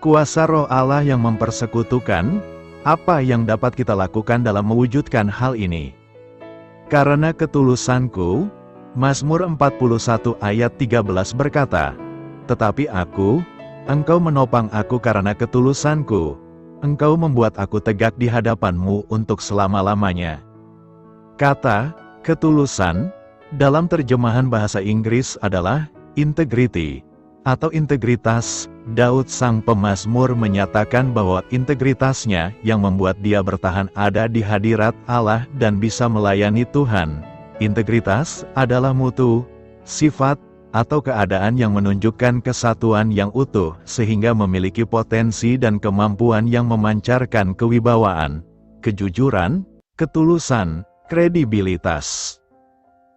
Speaker 1: Kuasa Roh Allah yang mempersekutukan, apa yang dapat kita lakukan dalam mewujudkan hal ini? Karena ketulusanku, Mazmur 41 ayat 13 berkata, "Tetapi aku, Engkau menopang aku karena ketulusanku, Engkau membuat aku tegak di hadapan-Mu untuk selama-lamanya." Kata ketulusan dalam terjemahan bahasa Inggris adalah integrity atau integritas. Daud sang pemazmur menyatakan bahwa integritasnya yang membuat dia bertahan ada di hadirat Allah dan bisa melayani Tuhan. Integritas adalah mutu, sifat, atau keadaan yang menunjukkan kesatuan yang utuh sehingga memiliki potensi dan kemampuan yang memancarkan kewibawaan, kejujuran, ketulusan, kredibilitas.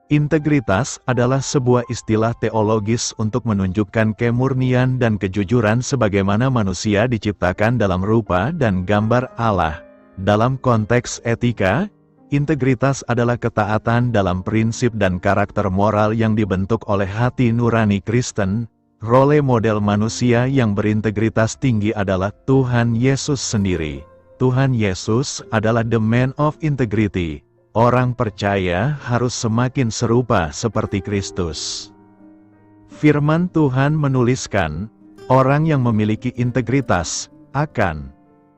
Speaker 1: Integritas adalah sebuah istilah teologis untuk menunjukkan kemurnian dan kejujuran sebagaimana manusia diciptakan dalam rupa dan gambar Allah. Dalam konteks etika, integritas adalah ketaatan dalam prinsip dan karakter moral yang dibentuk oleh hati nurani Kristen. Role model manusia yang berintegritas tinggi adalah Tuhan Yesus sendiri. Tuhan Yesus adalah the man of integrity. Orang percaya harus semakin serupa seperti Kristus. Firman Tuhan menuliskan, orang yang memiliki integritas akan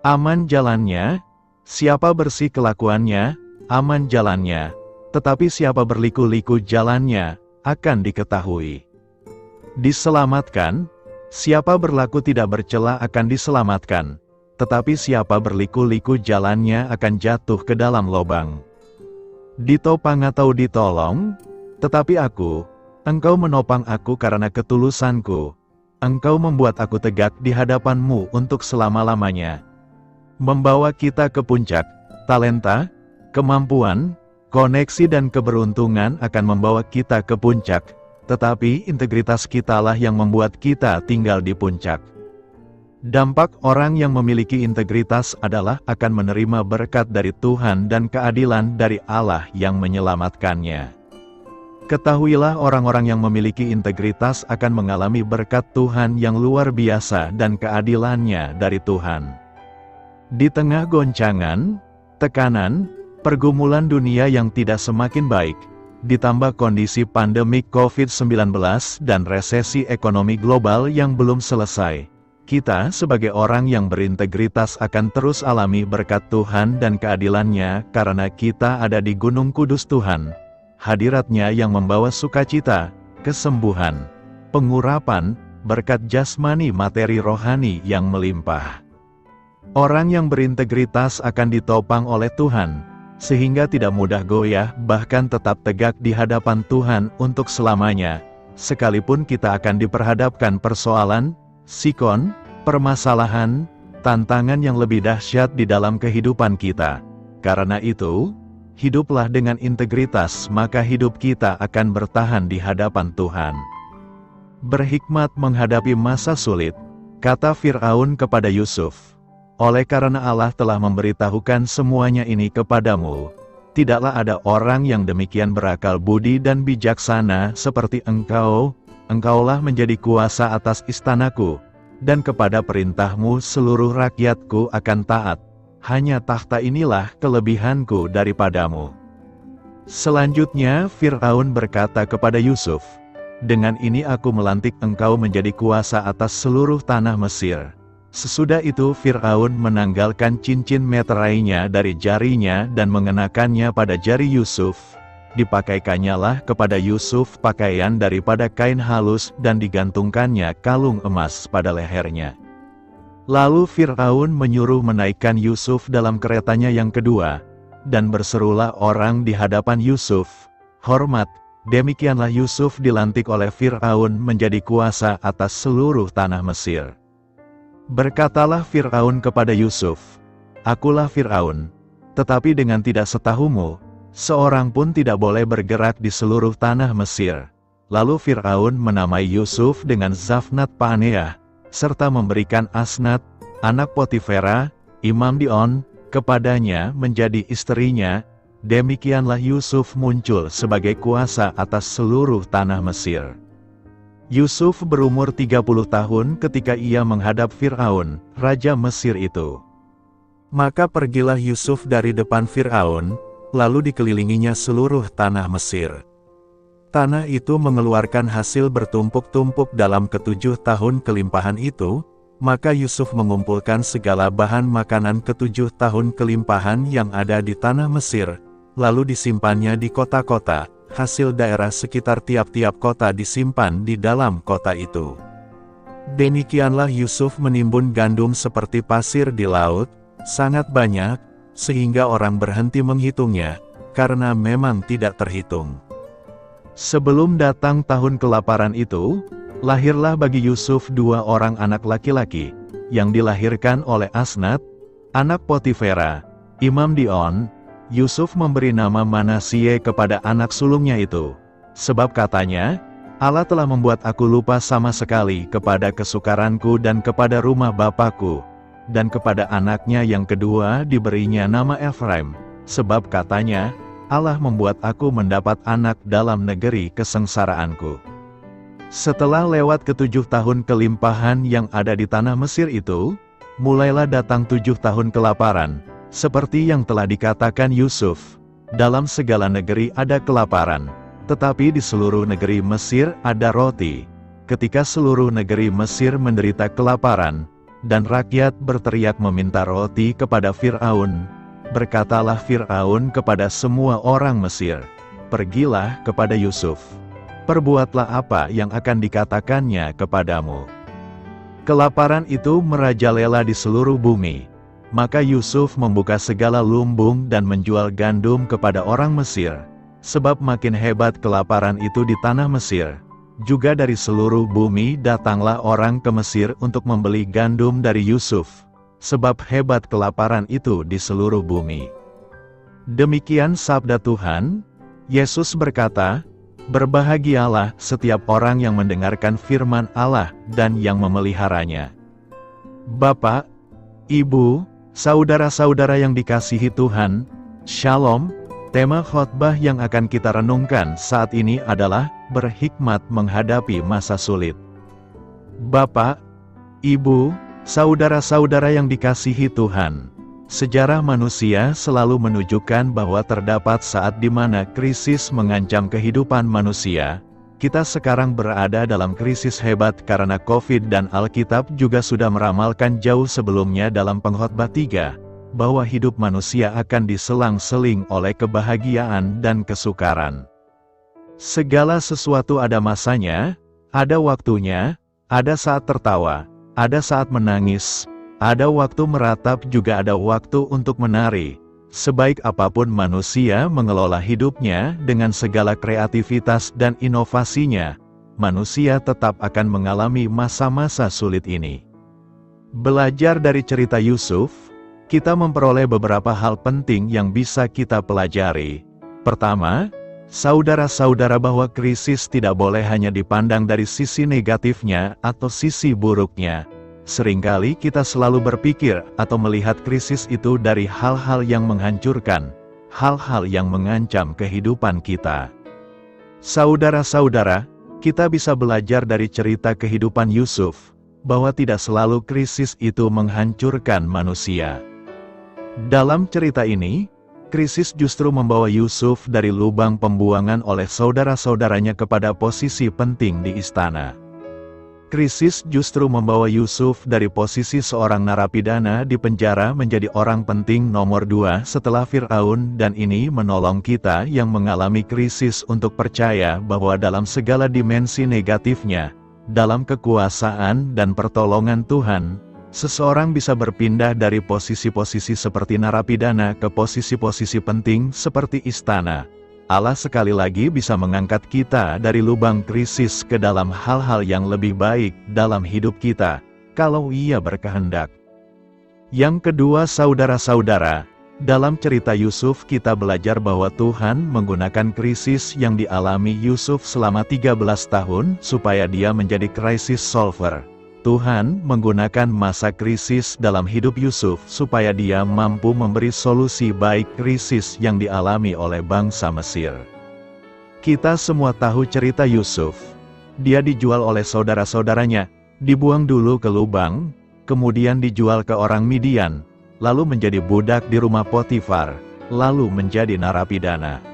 Speaker 1: aman jalannya, siapa bersih kelakuannya, aman jalannya, tetapi siapa berliku-liku jalannya, akan diketahui. Diselamatkan, siapa berlaku tidak bercela akan diselamatkan, tetapi siapa berliku-liku jalannya akan jatuh ke dalam lubang. Ditopang atau ditolong, tetapi aku, Engkau menopang aku karena ketulusanku, Engkau membuat aku tegak di hadapan-Mu untuk selama-lamanya. Membawa kita ke puncak, talenta, kemampuan, koneksi dan keberuntungan akan membawa kita ke puncak, tetapi integritas kitalah yang membuat kita tinggal di puncak. Dampak orang yang memiliki integritas adalah akan menerima berkat dari Tuhan dan keadilan dari Allah yang menyelamatkannya. Ketahuilah orang-orang yang memiliki integritas akan mengalami berkat Tuhan yang luar biasa dan keadilannya dari Tuhan. Di tengah goncangan, tekanan, pergumulan dunia yang tidak semakin baik, ditambah kondisi pandemik COVID-19 dan resesi ekonomi global yang belum selesai, kita sebagai orang yang berintegritas akan terus alami berkat Tuhan dan keadilannya karena kita ada di Gunung Kudus Tuhan. Hadirat-Nya yang membawa sukacita, kesembuhan, pengurapan, berkat jasmani materi rohani yang melimpah. Orang yang berintegritas akan ditopang oleh Tuhan, sehingga tidak mudah goyah bahkan tetap tegak di hadapan Tuhan untuk selamanya, sekalipun kita akan diperhadapkan persoalan, sikon, permasalahan, tantangan yang lebih dahsyat di dalam kehidupan kita. Karena itu, hiduplah dengan integritas, maka hidup kita akan bertahan di hadapan Tuhan. Berhikmat menghadapi masa sulit, kata Firaun kepada Yusuf. Oleh karena Allah telah memberitahukan semuanya ini kepadamu, tidaklah ada orang yang demikian berakal budi dan bijaksana seperti engkau. Engkaulah menjadi kuasa atas istanaku, dan kepada perintahmu seluruh rakyatku akan taat. Hanya tahta inilah kelebihanku daripadamu. Selanjutnya Firaun berkata kepada Yusuf, dengan ini aku melantik engkau menjadi kuasa atas seluruh tanah Mesir. Sesudah itu Firaun menanggalkan cincin meterainya dari jarinya dan mengenakannya pada jari Yusuf. Dipakaikannyalah kepada Yusuf pakaian daripada kain halus dan digantungkannya kalung emas pada lehernya. Lalu Firaun menyuruh menaikkan Yusuf dalam keretanya yang kedua, dan berserulah orang di hadapan Yusuf, hormat. Demikianlah Yusuf dilantik oleh Firaun menjadi kuasa atas seluruh tanah Mesir. Berkatalah Firaun kepada Yusuf, akulah Fir'aun. Tetapi dengan tidak setahumu, seorang pun tidak boleh bergerak di seluruh tanah Mesir. Lalu Fir'aun menamai Yusuf dengan Zafnat-Paaneah, serta memberikan Asnat, anak Potifera, imam di-On, kepadanya menjadi istrinya. Demikianlah Yusuf muncul sebagai kuasa atas seluruh tanah Mesir. Yusuf berumur 30 tahun ketika ia menghadap Fir'aun, raja Mesir itu. Maka pergilah Yusuf dari depan Fir'aun, lalu dikelilinginya seluruh tanah Mesir. Tanah itu mengeluarkan hasil bertumpuk-tumpuk dalam ke-7 tahun kelimpahan itu, maka Yusuf mengumpulkan segala bahan makanan ke-7 tahun kelimpahan yang ada di tanah Mesir, lalu disimpannya di kota-kota, hasil daerah sekitar tiap-tiap kota disimpan di dalam kota itu. Demikianlah Yusuf menimbun gandum seperti pasir di laut, sangat banyak, sehingga orang berhenti menghitungnya, karena memang tidak terhitung. Sebelum datang tahun kelaparan itu, lahirlah bagi Yusuf 2 orang anak laki-laki, yang dilahirkan oleh Asnat, anak Potifera, imam di-On. Yusuf memberi nama Manasye kepada anak sulungnya itu, sebab katanya, Allah telah membuat aku lupa sama sekali kepada kesukaranku dan kepada rumah bapakku, dan kepada anaknya yang kedua diberinya nama Efraim, sebab katanya, Allah membuat aku mendapat anak dalam negeri kesengsaraanku. Setelah lewat ke-7 tahun kelimpahan yang ada di tanah Mesir itu, mulailah datang 7 tahun kelaparan, seperti yang telah dikatakan Yusuf, dalam segala negeri ada kelaparan, tetapi di seluruh negeri Mesir ada roti. Ketika seluruh negeri Mesir menderita kelaparan, dan rakyat berteriak meminta roti kepada Fir'aun, berkatalah Fir'aun kepada semua orang Mesir, pergilah kepada Yusuf, perbuatlah apa yang akan dikatakannya kepadamu. Kelaparan itu merajalela di seluruh bumi, maka Yusuf membuka segala lumbung dan menjual gandum kepada orang Mesir, sebab makin hebat kelaparan itu di tanah Mesir. Juga dari seluruh bumi datanglah orang ke Mesir untuk membeli gandum dari Yusuf, sebab hebat kelaparan itu di seluruh bumi. Demikian sabda Tuhan. Yesus berkata, berbahagialah setiap orang yang mendengarkan firman Allah dan yang memeliharanya. Bapak, Ibu, saudara-saudara yang dikasihi Tuhan, Shalom. Tema khotbah yang akan kita renungkan saat ini adalah berhikmat menghadapi masa sulit. Bapak, Ibu, saudara-saudara yang dikasihi Tuhan, sejarah manusia selalu menunjukkan bahwa terdapat saat di mana krisis mengancam kehidupan manusia. Kita sekarang berada dalam krisis hebat karena COVID dan Alkitab juga sudah meramalkan jauh sebelumnya dalam pengkhotbah 3. Bahwa hidup manusia akan diselang-seling oleh kebahagiaan dan kesukaran. Segala sesuatu ada masanya, ada waktunya, ada saat tertawa, ada saat menangis, ada waktu meratap, juga ada waktu untuk menari. Sebaik apapun manusia mengelola hidupnya dengan segala kreativitas dan inovasinya, manusia tetap akan mengalami masa-masa sulit ini. Belajar dari cerita Yusuf, kita memperoleh beberapa hal penting yang bisa kita pelajari. Pertama, saudara-saudara, bahwa krisis tidak boleh hanya dipandang dari sisi negatifnya atau sisi buruknya. Seringkali kita selalu berpikir atau melihat krisis itu dari hal-hal yang menghancurkan, hal-hal yang mengancam kehidupan kita. Saudara-saudara, kita bisa belajar dari cerita kehidupan Yusuf, bahwa tidak selalu krisis itu menghancurkan manusia. Dalam cerita ini, krisis justru membawa Yusuf dari lubang pembuangan oleh saudara-saudaranya kepada posisi penting di istana. Krisis justru membawa Yusuf dari posisi seorang narapidana di penjara menjadi orang penting nomor 2 setelah Fir'aun, dan ini menolong kita yang mengalami krisis untuk percaya bahwa dalam segala dimensi negatifnya, dalam kekuasaan dan pertolongan Tuhan, seseorang bisa berpindah dari posisi-posisi seperti narapidana ke posisi-posisi penting seperti istana. Allah sekali lagi bisa mengangkat kita dari lubang krisis ke dalam hal-hal yang lebih baik dalam hidup kita, kalau Ia berkehendak. Yang kedua, saudara-saudara, dalam cerita Yusuf kita belajar bahwa Tuhan menggunakan krisis yang dialami Yusuf selama 13 tahun supaya dia menjadi crisis solver. Tuhan menggunakan masa krisis dalam hidup Yusuf supaya dia mampu memberi solusi baik krisis yang dialami oleh bangsa Mesir. Kita semua tahu cerita Yusuf. Dia dijual oleh saudara-saudaranya, dibuang dulu ke lubang, kemudian dijual ke orang Midian, lalu menjadi budak di rumah Potifar, lalu menjadi narapidana.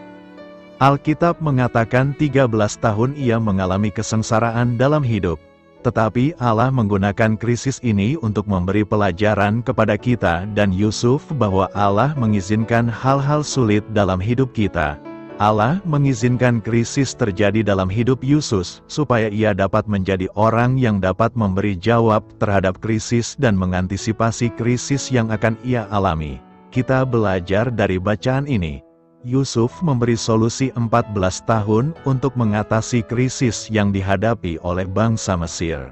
Speaker 1: Alkitab mengatakan 13 tahun ia mengalami kesengsaraan dalam hidup. Tetapi Allah menggunakan krisis ini untuk memberi pelajaran kepada kita dan Yusuf bahwa Allah mengizinkan hal-hal sulit dalam hidup kita. Allah mengizinkan krisis terjadi dalam hidup Yusuf supaya ia dapat menjadi orang yang dapat memberi jawab terhadap krisis dan mengantisipasi krisis yang akan ia alami. Kita belajar dari bacaan ini. Yusuf memberi solusi 14 tahun untuk mengatasi krisis yang dihadapi oleh bangsa Mesir.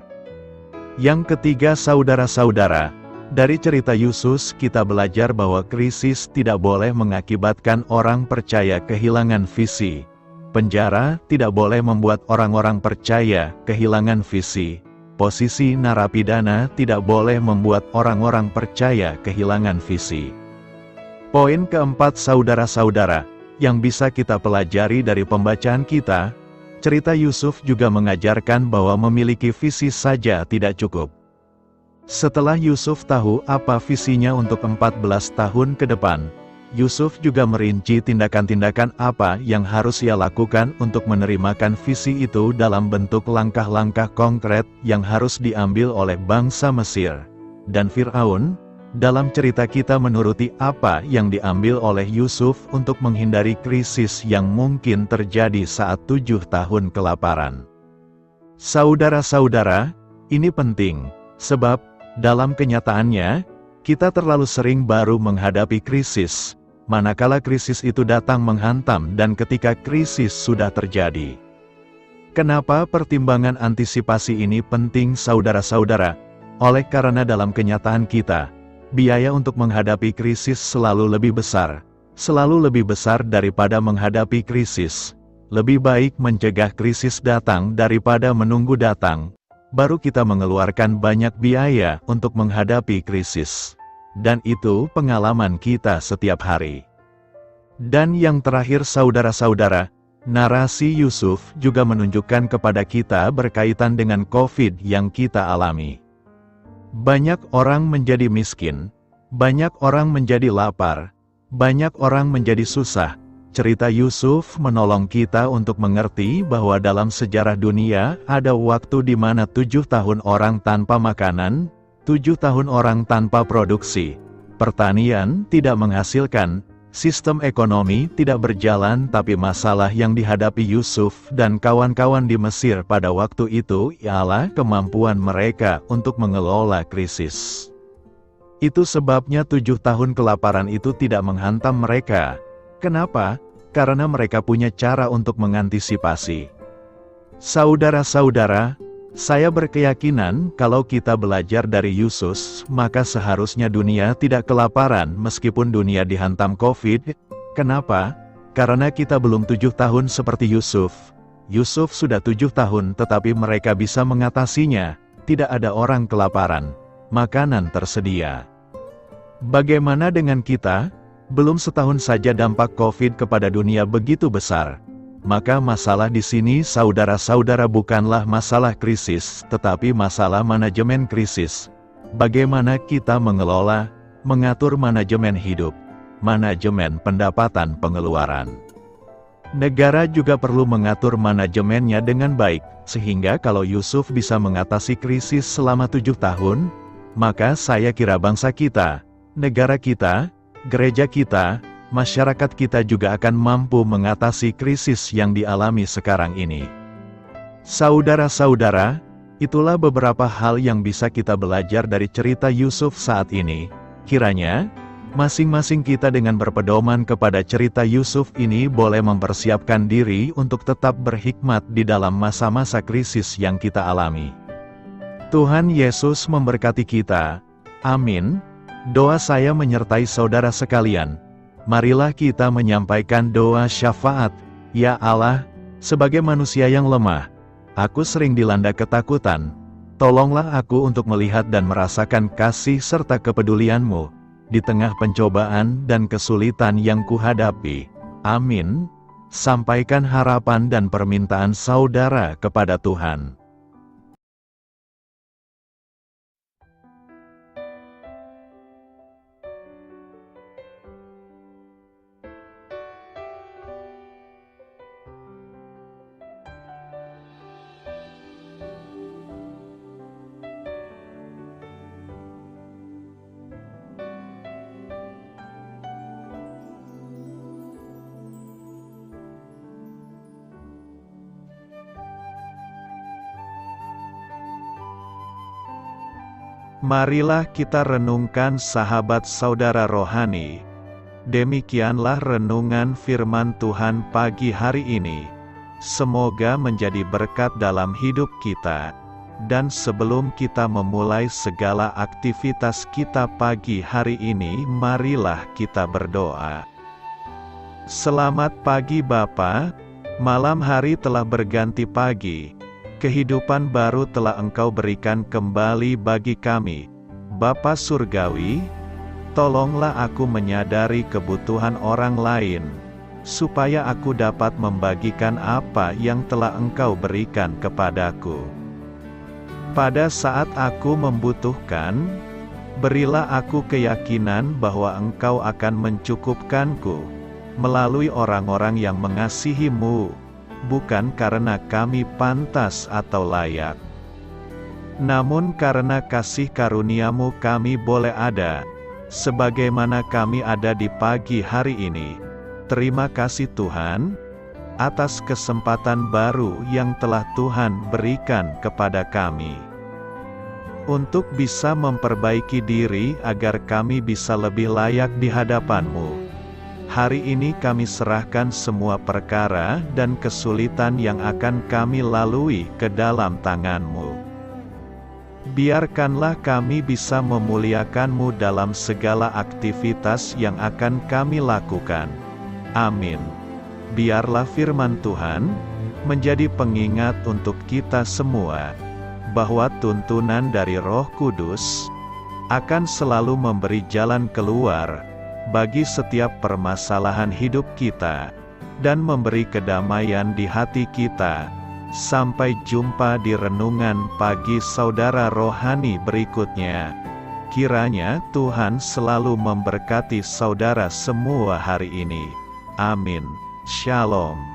Speaker 1: Yang ketiga, saudara-saudara, dari cerita Yusuf kita belajar bahwa krisis tidak boleh mengakibatkan orang percaya kehilangan visi. Penjara tidak boleh membuat orang-orang percaya kehilangan visi. Posisi narapidana tidak boleh membuat orang-orang percaya kehilangan visi. Poin keempat, saudara-saudara, yang bisa kita pelajari dari pembacaan kita, cerita Yusuf juga mengajarkan bahwa memiliki visi saja tidak cukup. Setelah Yusuf tahu apa visinya untuk 14 tahun ke depan, Yusuf juga merinci tindakan-tindakan apa yang harus ia lakukan untuk menerimakan visi itu dalam bentuk langkah-langkah konkret yang harus diambil oleh bangsa Mesir. Dan Firaun, dalam cerita kita menuruti apa yang diambil oleh Yusuf untuk menghindari krisis yang mungkin terjadi saat 7 tahun kelaparan. Saudara-saudara, ini penting, sebab, dalam kenyataannya, kita terlalu sering baru menghadapi krisis, manakala krisis itu datang menghantam dan ketika krisis sudah terjadi. Kenapa pertimbangan antisipasi ini penting, saudara-saudara? Oleh karena dalam kenyataan kita, biaya untuk menghadapi krisis selalu lebih besar daripada menghadapi krisis. Lebih baik mencegah krisis datang daripada menunggu datang. Baru kita mengeluarkan banyak biaya untuk menghadapi krisis. Dan itu pengalaman kita setiap hari. Dan yang terakhir, saudara-saudara, narasi Yusuf juga menunjukkan kepada kita berkaitan dengan COVID yang kita alami. Banyak orang menjadi miskin, banyak orang menjadi lapar, banyak orang menjadi susah. Cerita Yusuf menolong kita untuk mengerti bahwa dalam sejarah dunia ada waktu di mana 7 tahun orang tanpa makanan, 7 tahun orang tanpa produksi, pertanian tidak menghasilkan, sistem ekonomi tidak berjalan, tapi masalah yang dihadapi Yusuf dan kawan-kawan di Mesir pada waktu itu ialah kemampuan mereka untuk mengelola krisis. Itu sebabnya 7 tahun kelaparan itu tidak menghantam mereka. Kenapa? Karena mereka punya cara untuk mengantisipasi. Saudara-saudara, saya berkeyakinan kalau kita belajar dari Yusuf, maka seharusnya dunia tidak kelaparan meskipun dunia dihantam COVID. Kenapa? Karena kita belum 7 tahun seperti Yusuf. Yusuf sudah 7 tahun tetapi mereka bisa mengatasinya. Tidak ada orang kelaparan. Makanan tersedia. Bagaimana dengan kita? Belum setahun saja dampak COVID kepada dunia begitu besar. Maka masalah di sini, saudara-saudara, bukanlah masalah krisis, tetapi masalah manajemen krisis. Bagaimana kita mengelola, mengatur manajemen hidup, manajemen pendapatan pengeluaran. Negara juga perlu mengatur manajemennya dengan baik, sehingga kalau Yusuf bisa mengatasi krisis selama 7 tahun, maka saya kira bangsa kita, negara kita, gereja kita, masyarakat kita juga akan mampu mengatasi krisis yang dialami sekarang ini. Saudara-saudara, itulah beberapa hal yang bisa kita belajar dari cerita Yusuf saat ini. Kiranya, masing-masing kita dengan berpedoman kepada cerita Yusuf ini boleh mempersiapkan diri untuk tetap berhikmat di dalam masa-masa krisis yang kita alami. Tuhan Yesus memberkati kita. Amin. Doa saya menyertai saudara sekalian. Marilah kita menyampaikan doa syafaat. Ya Allah, sebagai manusia yang lemah, aku sering dilanda ketakutan. Tolonglah aku untuk melihat dan merasakan kasih serta kepedulian-Mu di tengah pencobaan dan kesulitan yang kuhadapi. Amin. Sampaikan harapan dan permintaan saudara kepada Tuhan. Marilah kita renungkan sahabat saudara rohani. Demikianlah renungan firman Tuhan pagi hari ini. Semoga menjadi berkat dalam hidup kita. Dan sebelum kita memulai segala aktivitas kita pagi hari ini, marilah kita berdoa. Selamat pagi Bapa, malam hari telah berganti pagi. Kehidupan baru telah Engkau berikan kembali bagi kami. Bapa Surgawi, tolonglah aku menyadari kebutuhan orang lain, supaya aku dapat membagikan apa yang telah Engkau berikan kepadaku. Pada saat aku membutuhkan, berilah aku keyakinan bahwa Engkau akan mencukupkanku, melalui orang-orang yang mengasihi-Mu, bukan karena kami pantas atau layak, namun karena kasih karunia-Mu kami boleh ada, sebagaimana kami ada di pagi hari ini. Terima kasih Tuhan, atas kesempatan baru yang telah Tuhan berikan kepada kami, untuk bisa memperbaiki diri agar kami bisa lebih layak di hadapan-Mu. Hari ini kami serahkan semua perkara dan kesulitan yang akan kami lalui ke dalam tangan-Mu. Biarkanlah kami bisa memuliakan-Mu dalam segala aktivitas yang akan kami lakukan. Amin. Biarlah firman Tuhan menjadi pengingat untuk kita semua, bahwa tuntunan dari Roh Kudus akan selalu memberi jalan keluar bagi setiap permasalahan hidup kita, dan memberi kedamaian di hati kita. Sampai jumpa di renungan pagi saudara rohani berikutnya. Kiranya Tuhan selalu memberkati saudara semua hari ini. Amin. Shalom.